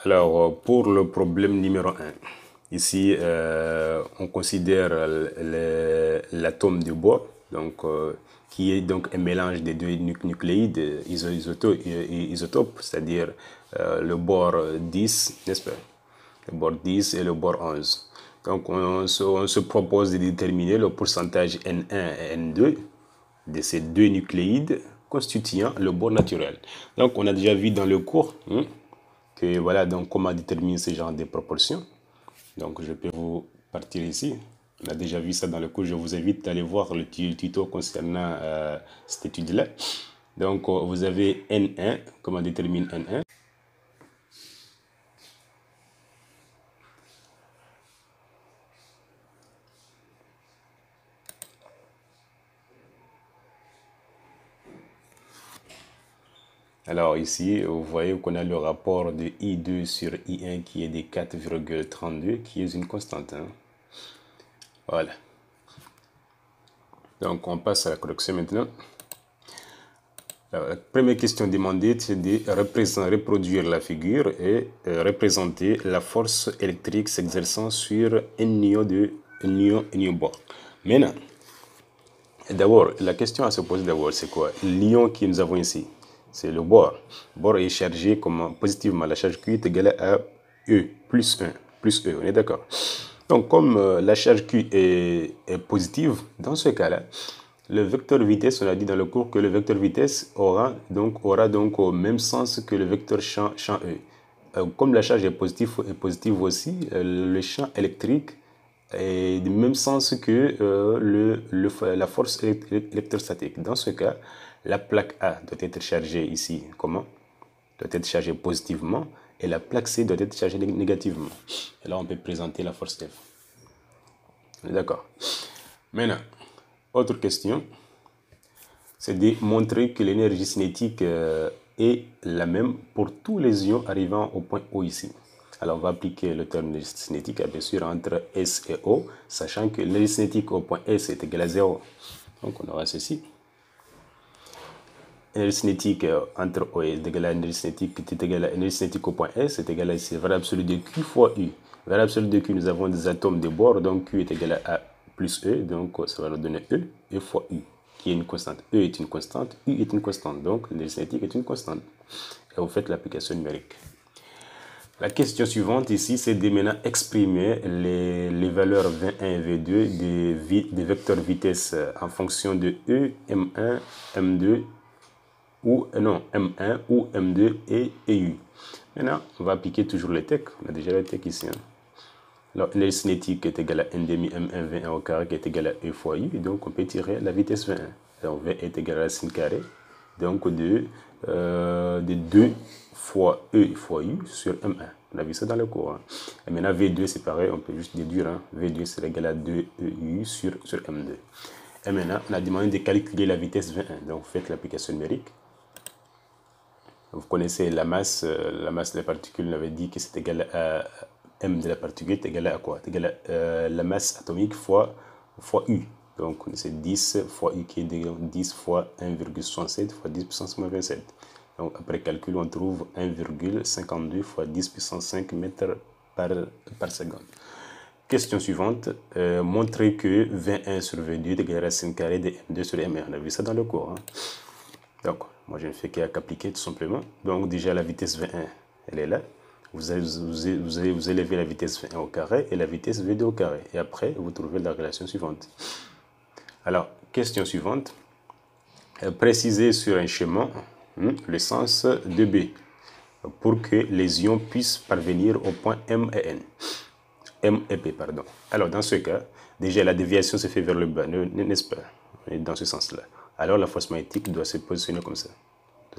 Alors, pour le problème numéro 1, ici, on considère l'atome de bore, donc, qui est donc un mélange des deux nucléides isotopes, c'est-à-dire le bore 10, n'est-ce pas? Le bore 10 et le bore 11. Donc, on se propose de déterminer le pourcentage N1 et N2 de ces deux nucléides constituant le bore naturel. Donc, on a déjà vu dans le cours que voilà donc comment déterminer ce genre de proportions. Donc, je peux vous partir ici. On a déjà vu ça dans le cours. Je vous invite à aller voir le tuto concernant cette étude-là. Donc, vous avez N1. Comment déterminer N1? Alors ici, vous voyez qu'on a le rapport de I2 sur I1 qui est de 4,32, qui est une constante. Hein. Voilà. Donc on passe à la correction maintenant. Alors, la première question demandée, c'est de reproduire la figure et représenter la force électrique s'exerçant sur un ion bord. Maintenant, d'abord, la question à se poser d'abord, c'est quoi? L'ion que nous avons ici, c'est le bore. Le bore est chargé comme positivement. La charge Q est égale à E plus 1, plus E, on est d'accord? Donc, comme la charge Q est positive, dans ce cas-là, le vecteur vitesse, on a dit dans le cours que le vecteur vitesse aura donc au même sens que le vecteur champ E. Comme la charge est positive aussi, le champ électrique est du même sens que la force électrostatique. Dans ce cas, la plaque A doit être chargée ici, comment? Doit être chargée positivement et la plaque C doit être chargée négativement. Et là, on peut présenter la force F. D'accord. Maintenant, autre question, c'est de montrer que l'énergie cinétique est la même pour tous les ions arrivant au point O ici. Alors, on va appliquer le terme d'énergie cinétique, bien sûr, entre S et O, sachant que l'énergie cinétique au point S est égale à 0. Donc, on aura ceci. L'énergie cinétique entre O et S est égale à l'énergie cinétique qui est égale à l'énergie cinétique au point S est égale à ici, valeur absolue de Q fois U. Valeur absolue de Q, nous avons des atomes de bord, donc Q est égal à A plus E, donc ça va nous donner E fois U, qui est une constante. E est une constante, U est une constante, donc l'énergie cinétique est une constante. Et vous faites l'application numérique. La question suivante ici, c'est de maintenant exprimer les valeurs V1 et V2 des vecteurs vitesse en fonction de E, M1, M2, ou non, M1 ou M2 et U. Maintenant, on va appliquer toujours les tech. On a déjà les tech ici. Hein. Alors, l'énergie cinétique est égale à n demi M1 V1 au carré qui est égal à E fois U. Donc, on peut tirer la vitesse V1. Alors, V est égal à la racine carrée. Donc, de 2 fois E fois U sur M1. On a vu ça dans le cours. Hein. Et maintenant, V2, c'est pareil. On peut juste déduire. Hein. V2, c'est égal à 2 EU sur M2. Et maintenant, on a demandé de calculer la vitesse V1. Donc, vous faites l'application numérique. Vous connaissez la masse de la particule, on avait dit que c'est égal à M de la particule est égal à quoi? C'est égal à la masse atomique fois U. Donc c'est 10 fois U qui est égal à 10 fois 1,67 fois 10 puissance moins 27. Donc après calcul, on trouve 1,52 fois 10 puissance 5 mètres par seconde. Question suivante, montrer que V1 sur V2 est égal à la racine carrée de M2 sur M1. On a vu ça dans le cours. Hein. Donc, moi je ne fais qu'appliquer tout simplement. Donc déjà la vitesse V1, elle est là. Vous élevez la vitesse V1 au carré et la vitesse V2 au carré. Et après, vous trouvez la relation suivante. Alors, question suivante. Précisez sur un schéma le sens de B pour que les ions puissent parvenir au point M et N. M et P, pardon. Alors, dans ce cas, déjà la déviation se fait vers le bas, n'est-ce pas? Dans ce sens-là. Alors la force magnétique doit se positionner comme ça,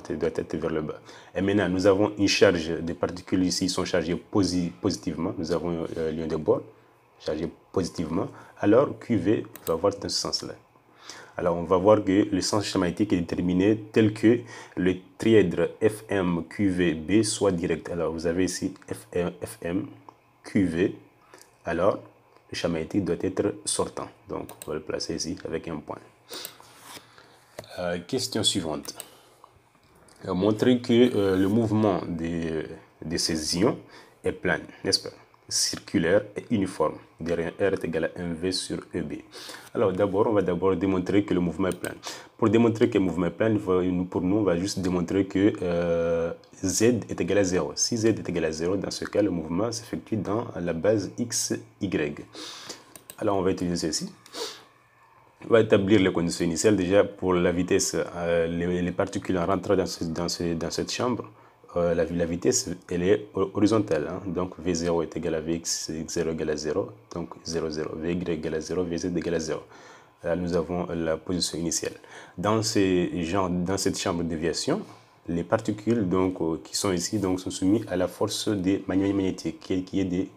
doit être vers le bas. Et maintenant, nous avons une charge des particules ici, sont chargées positivement. Nous avons l'ion de bord chargé positivement. Alors QV va voir dans ce sens-là. Alors on va voir que le sens magnétique est déterminé tel que le trièdre FMQVB soit direct. Alors vous avez ici FMQV. Alors le champ magnétique doit être sortant. Donc on va le placer ici avec un point. Question suivante. Montrer que le mouvement de ces ions est plane, n'est-ce pas? Circulaire et uniforme. Derrière R est égal à mv sur EB. Alors d'abord, on va d'abord démontrer que le mouvement est plane. Pour démontrer que le mouvement est plane, pour nous, on va juste démontrer que Z est égal à 0. Si Z est égal à 0, dans ce cas, le mouvement s'effectue dans la base x, y. Alors on va utiliser ceci. On va établir les conditions initiales. Déjà, pour la vitesse, les particules en rentrant dans cette chambre, la vitesse, elle est horizontale. Hein? Donc, V0 est égal à Vx, X0 égal à 0. Donc, 0, 0. Vy égal à 0, Vz égal à 0. Là, nous avons la position initiale. Dans cette chambre de déviation, les particules qui sont ici sont soumises à la force des magnétiques, qui est de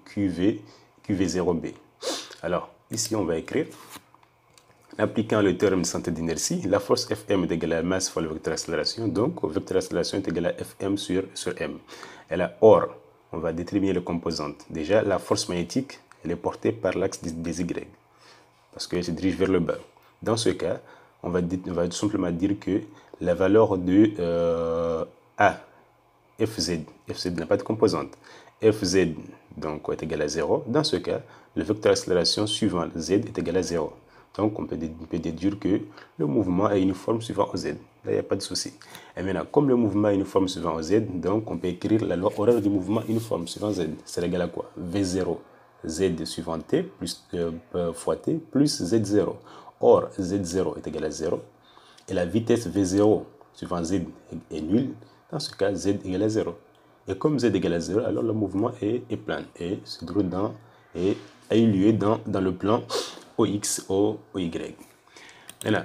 QV0B. Alors, ici, on va écrire, appliquant le théorème de santé d'inertie, la force Fm est égale à la masse fois le vecteur d'accélération. Donc, le vecteur d'accélération est égal à Fm sur M. Et là, or, on va déterminer les composantes. Déjà, la force magnétique, elle est portée par l'axe des Y, parce qu'elle se dirige vers le bas. Dans ce cas, on va tout simplement dire que la valeur de A, Fz n'a pas de composante. Fz donc est égal à 0. Dans ce cas, le vecteur d'accélération suivant Z est égal à 0. Donc, on peut déduire que le mouvement est uniforme suivant Z. Là, il n'y a pas de souci. Et maintenant, comme le mouvement est uniforme suivant Z, donc on peut écrire la loi horaire du mouvement uniforme suivant Z. C'est égal à quoi? V0, Z suivant T plus, fois T plus Z0. Or, Z0 est égal à 0. Et la vitesse V0 suivant Z est nulle. Dans ce cas, Z est égal à 0. Et comme Z est égal à 0, alors le mouvement est plane et se trouve a eu lieu dans le plan OX, OY. Maintenant,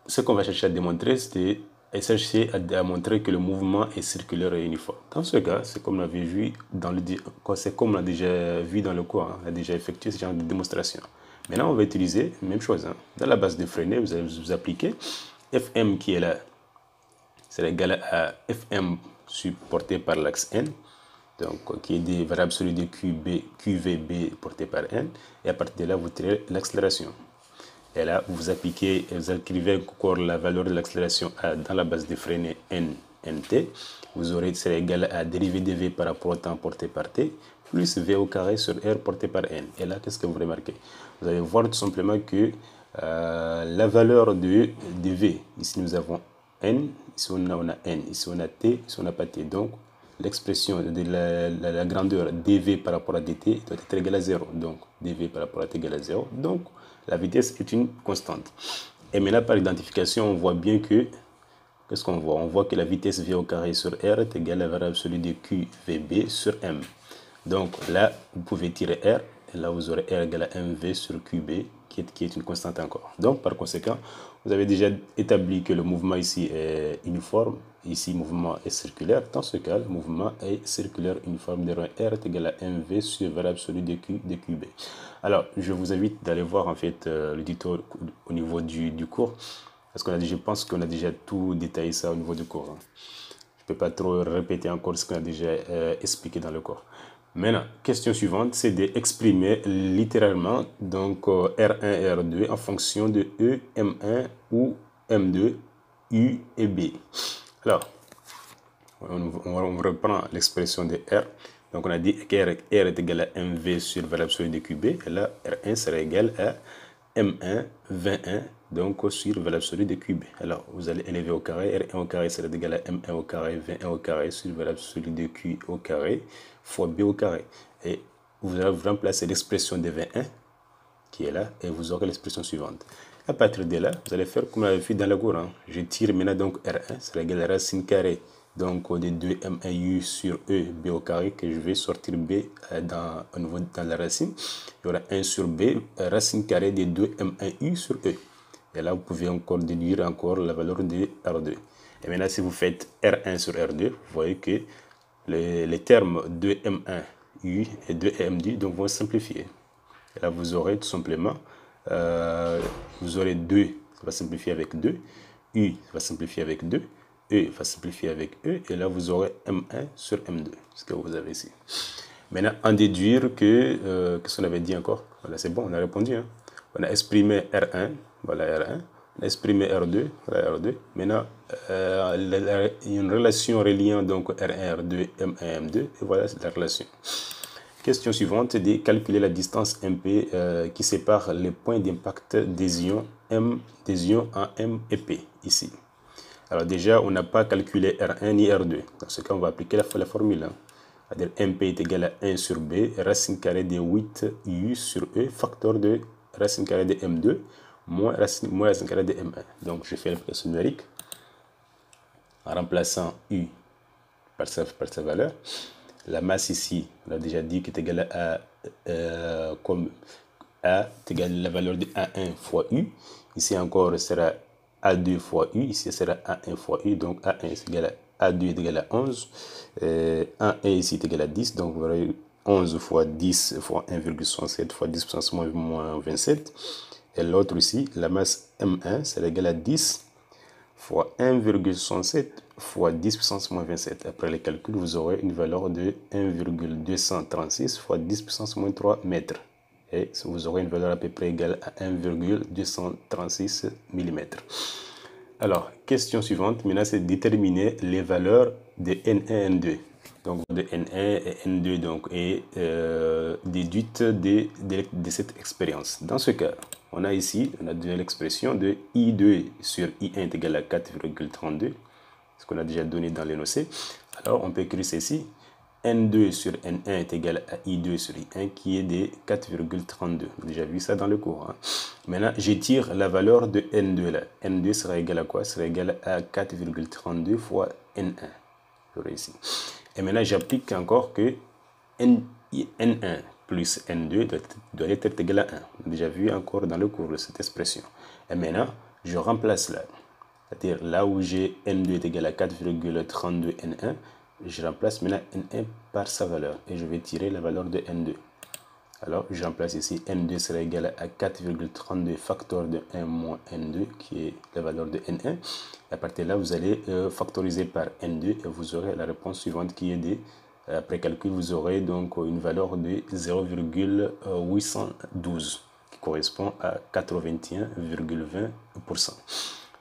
ce qu'on va chercher à démontrer, c'est chercher à montrer que le mouvement est circulaire et uniforme. Dans ce cas, c'est comme on avait vu on a déjà vu dans le cours, hein, on a déjà effectué ce genre de démonstration. Maintenant, on va utiliser la même chose. Hein. Dans la base de Freinet, vous allez vous appliquer Fm qui est là, c'est égal à Fm supporté par l'axe N, donc qui est des variables absolues de QVB portées par N, et à partir de là, vous tirez l'accélération. Et là, vous écrivez encore la valeur de l'accélération A dans la base de Freinet NT. Vous aurez, c'est égal à dérivée de V par rapport au temps porté par T, plus V au carré sur R porté par N. Et là, qu'est-ce que vous remarquez? Vous allez voir tout simplement que la valeur de V, ici nous avons N, ici on a N, ici on a T, ici on n'a pas T. Donc, l'expression de la grandeur dV par rapport à dt doit être égale à 0. Donc, dV par rapport à t égale à 0. Donc, la vitesse est une constante. Et maintenant, par identification, on voit bien que, qu'est-ce qu'on voit? On voit que la vitesse V au carré sur R est égale à la variable absolue de QVB sur M. Donc, là, vous pouvez tirer R, et là, vous aurez R égale à MV sur QB, qui est une constante encore. Donc, par conséquent, vous avez déjà établi que le mouvement ici est uniforme, ici le mouvement est circulaire. Dans ce cas, le mouvement est circulaire uniforme de R est égal à MV sur variable absolue de QB. Alors, je vous invite d'aller voir en fait le tuto au niveau du cours, parce je pense qu'on a déjà tout détaillé ça au niveau du cours. Hein. Je ne peux pas trop répéter encore ce qu'on a déjà expliqué dans le cours. Maintenant, question suivante, c'est d'exprimer littéralement donc R1 et R2 en fonction de E, M1 ou M2, U et B. Alors, on reprend l'expression de R. Donc, on a dit que R est égal à MV sur variable absolue de QB. Et là, R1 sera égal à M1, 21, donc sur valeur absolue de QB. Alors, vous allez élever au carré. R1 au carré sera égal à M1 au carré, 21 au carré sur valeur absolue de Q au carré fois B au carré. Et vous allez remplacer l'expression de 21 qui est là et vous aurez l'expression suivante. À partir de là, vous allez faire comme on l'avait fait dans le cours. Hein. Je tire maintenant donc R1 sera égal à racine carrée donc de 2M1U sur E B au carré que je vais sortir B dans la racine. Il y aura 1 sur B, racine carrée de 2M1U sur E. Et là, vous pouvez encore déduire encore la valeur de R2. Et maintenant, si vous faites R1 sur R2, vous voyez que les termes 2M1U et 2M2 donc, vont simplifier. Et là, vous aurez tout simplement, vous aurez 2, ça va simplifier avec 2, U va simplifier avec 2, E va simplifier avec E, et là, vous aurez M1 sur M2, ce que vous avez ici. Maintenant, en déduire que, qu'est-ce qu'on avait dit encore? Voilà, c'est bon, on a répondu. Hein? On a exprimé R1, voilà R1, On a exprimé R2, R2. Maintenant, il y a une relation reliant donc R1, R2, M1, M2. Et voilà la relation. Question suivante, c'est de calculer la distance MP qui sépare les points d'impact des ions en M et P, ici. Alors déjà, on n'a pas calculé R1 ni R2. Dans ce cas, on va appliquer la formule. Hein. C'est-à-dire MP est égal à 1 sur B, racine carrée de 8U sur E, facteur de racine carrée de M2, moins racine carrée de M1. Donc, je fais l'application numérique en remplaçant U par sa valeur. La masse ici, on a déjà dit qu'est égal à comme A est égal à la valeur de A1 fois U. Ici encore, sera A2 fois U. Ici, sera A1 fois U. Donc, A1 est égal à A2 est égal à 11. A1 ici est égal à 10. Donc, vous aurez 11 fois 10 fois 1,67 fois 10 puissance moins 27. Et l'autre ici, la masse M1, c'est égal à 10 fois 1,67 fois 10 puissance moins 27. Après les calculs, vous aurez une valeur de 1,236 fois 10 puissance moins 3 mètres. Et vous aurez une valeur à peu près égale à 1,236 mm. Alors, question suivante, maintenant c'est déterminer les valeurs de N1 et N2. Donc, de N1 et N2 donc, est déduite de cette expérience. Dans ce cas, on a ici l'expression de I2 sur I1 est égal à 4,32, ce qu'on a déjà donné dans l'énoncé. Alors, on peut écrire ceci. N2 sur N1 est égal à I2 sur I1 qui est de 4,32. On a déjà vu ça dans le cours. Hein. Maintenant, j'étire la valeur de N2 là. N2 sera égal à quoi? Sera égal à 4,32 fois N1. Ici. Et maintenant, j'applique encore que N1 plus N2 doit être égal à 1. On a déjà vu encore dans le cours de cette expression. Et maintenant, je remplace là. C'est-à-dire là où j'ai N2 est égal à 4,32 N1, je remplace maintenant N1 par sa valeur et je vais tirer la valeur de N2. Alors, je remplace ici N2 sera égal à 4,32 facteur de 1 moins N2 qui est la valeur de N1. Et à partir de là, vous allez factoriser par N2 et vous aurez la réponse suivante qui est de, après calcul, vous aurez donc une valeur de 0,812 qui correspond à 81,20%.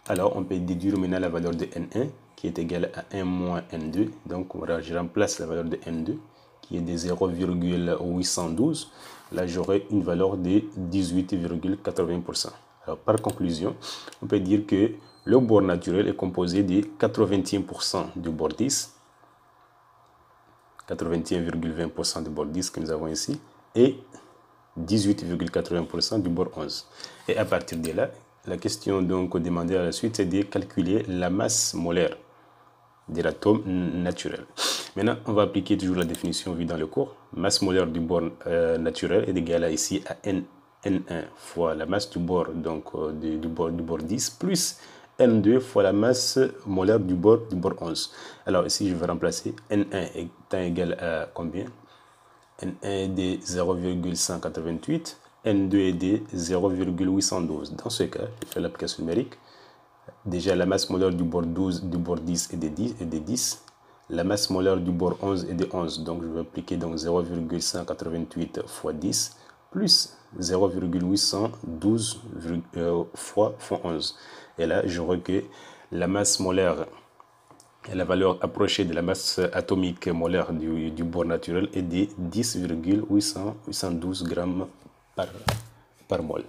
Alors, on peut déduire maintenant la valeur de N1 qui est égale à 1 moins N2. Donc, voilà, je remplace la valeur de N2 qui est de 0,812. Là, j'aurai une valeur de 18,80%. Alors, par conclusion, on peut dire que le bord naturel est composé de 81% du bord 10, 81,20% du bord 10 que nous avons ici, et 18,80% du bord 11. Et à partir de là, la question donc demandée à la suite, c'est de calculer la masse molaire de l'atome naturel. Maintenant, on va appliquer toujours la définition vue dans le cours. Masse molaire du bord naturel est égale à ici à N1 fois la masse du bord, donc du bord 10 plus N2 fois la masse molaire du bord 11. Alors ici, je vais remplacer N1 étant égal à combien? N1 est de 0,188, N2 est de 0,812. Dans ce cas, je fais l'application numérique. Déjà, la masse molaire du bord 10 est de 10. La masse molaire du bord 11 est de 11. Donc, je vais appliquer 0,188 fois 10 plus 0,812 fois 11. Et là, j'aurai que la masse molaire, la valeur approchée de la masse atomique molaire du bord naturel est de 10,812 grammes par mol.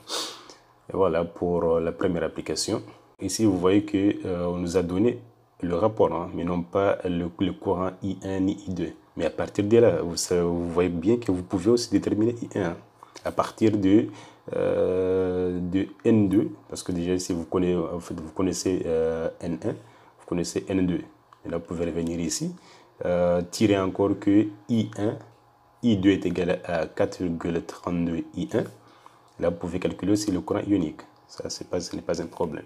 Et voilà pour la première application. Ici, vous voyez qu'on nous a donné le rapport, hein, mais non pas le courant I1 ni I2. Mais à partir de là, vous voyez bien que vous pouvez aussi déterminer I1 à partir de N2, parce que déjà ici, vous connaissez N1, vous connaissez N2. Et là, vous pouvez revenir ici, tirer encore que I2 est égal à 4,32 I1. Là, vous pouvez calculer aussi le courant ionique. Ça, ce n'est pas un problème.